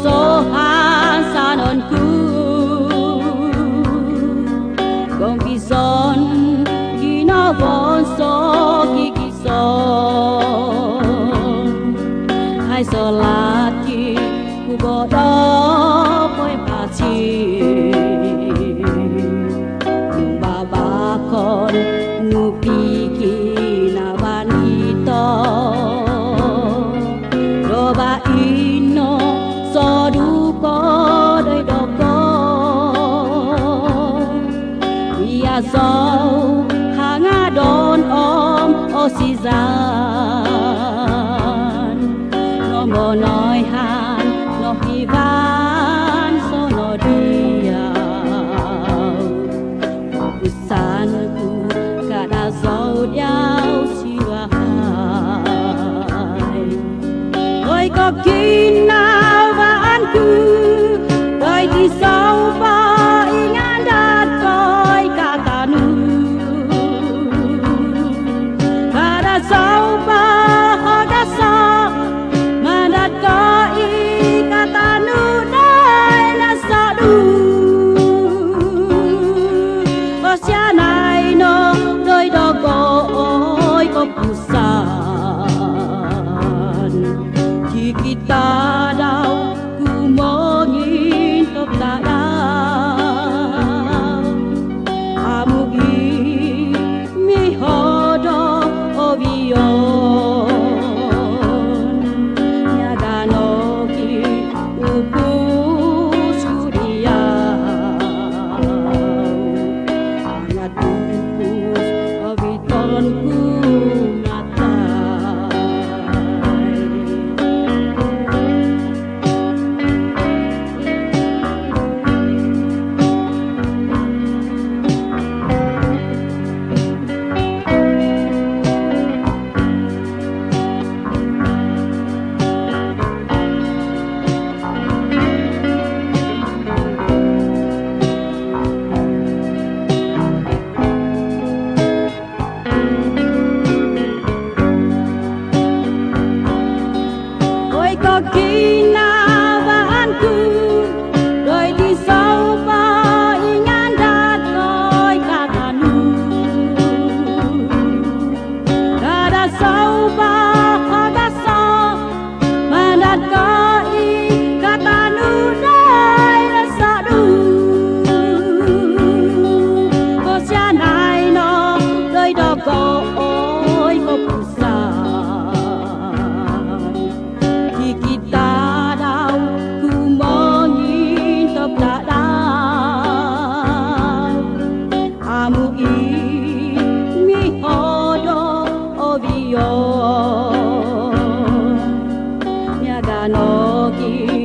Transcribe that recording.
sohan sanonku gong kison kina bonso kikison hai solati ku bodo poi paci babakon ngupi kina wanita roba ino soduko doi doko ia sau hanga don om osizan no mo nói han no hivan so no dia usanku kada zau diao siwa hai oi có khi nào bạn cứ đôi đi sau vai ngàn đạt coi cả ta nu kada sau ba ho đã sao mà đạt coi cả ta nu đây là sao đủ ở xa này nó đôi đó có ôi có pusan kita đau ku mau nhìn top ta đau amugi mi hodo obion nyaga nogi upu suria ngatukus obitonku có khi nào bạn cứ đôi đi sau vai ngàn đạt coi cả ta nu kada sau ba kada sau mà đạt coi cả ta nu đây là sao đủ có xa này nó đôi đó có ôi có pusan kita đau ku mau nhìn top ta đau amugi mi hodo obio nyaga nogi